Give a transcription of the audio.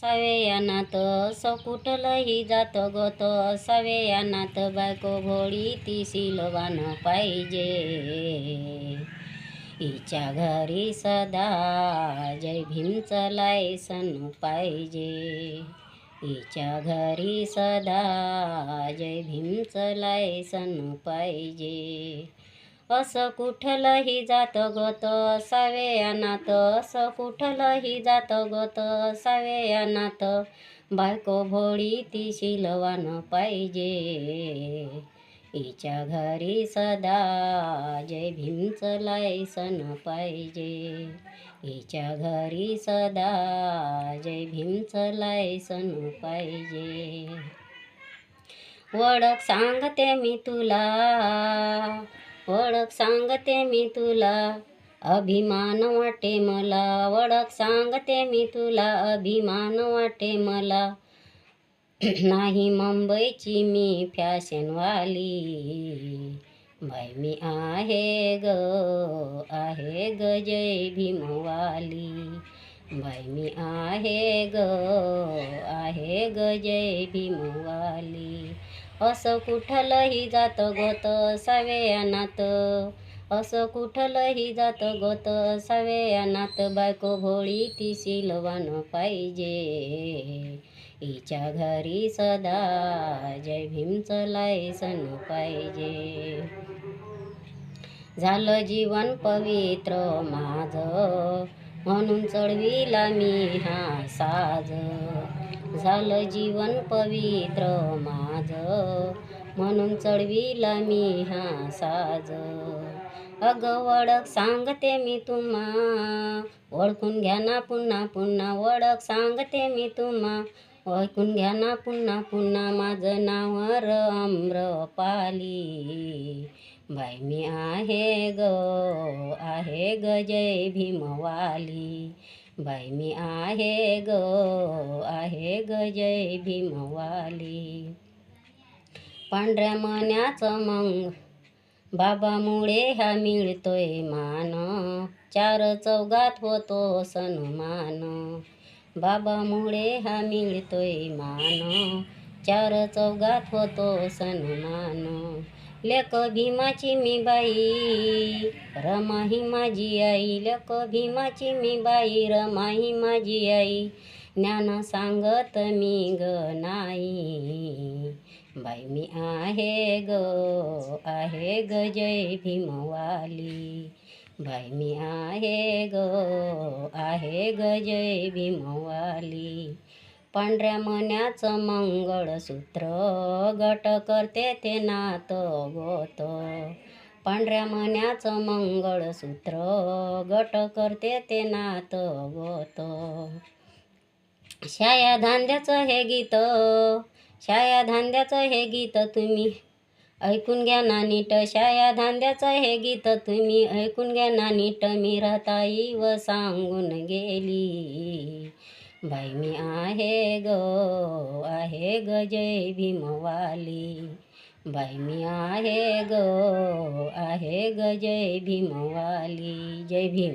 सावेयानात सकुटलही जात गत सावेयानात बायको भोळी ती सिलवान पाहिजे हिच्या घरी सदा जय भीमचं लायसन पाहिजे हिच्या घरी सदा जय भीमचं लायसन पाहिजे असं कुठलंही जात गत सावेयानात असं कुठलंही जात गत सावेयानात बायको भोळी ती सिलवान पाहिजे हिच्या घरी सदा जय भीमचं लायसन पाहिजे हिच्या घरी सदा जय भीमचं लायसन पाहिजे ओळख सांगते मी तुला ओळख सांगते मी तुला अभिमान वाटे मला ओळख सांगते मी तुला अभिमान वाटे मला नाही मुंबईची मी फॅशनवाली बाई मी आहे ग जय भीमवाली बाई मी आहे ग जय भीमवाली असं कुठलंही जात गत सावेयानात असं कुठलंही जात गत सावेयानात बायको भोळी ती सिलवान पाहिजे हिच्या घरी सदा जय भीमचं लायसन पाहिजे झालं जीवन पवित्र माझं म्हणून चढविला मी हा साज झालं जीवन पवित्र माझं म्हणून चढविला मी हा साज अगं ओळख सांगते मी तुम्हा ओळखून घ्या ना पुन्हा पुन्हा ओळख सांगते मी तुम्हा ओळखून घ्या ना पुन्हा पुन्हा माझं नाव आम्रपाली बाई मी आहे ग जय भीमवाली बाई मी आहे ग जय भीमवाली पांढऱ्या मण्याचं मग बाबामुळे हा मिळतोय मान चार चौघात होतो सन्मान बाबामुळे हा मिळतोय मान चार चौघात होतो सन्मान लेक भीमाची मी बाई रमा ही माझी आई लेक भीमाची मी बाई रमा ही माझी आई ज्ञान सांगत मी ग नाही बाई मी आहे ग जय भीमवाली बाई मी आहे ग जय भीमवाली पांढऱ्या मण्याचं मंगळसूत्र गट करते ते नात गोत पांढऱ्या मण्याचं मंगळसूत्र गट करते ते नात गोत शाया धांद्याचं हे गीत शाया धांद्याचं हे गीत तुम्ही ऐकून घ्या ना नीट शाया धांद्याचं हे गीत तुम्ही ऐकून घ्या ना नीट मी राहताई व सांगून गेली बाई मी आहे ग जय भीमवाली बाई मी आहे ग जय भीमवाली जय भीम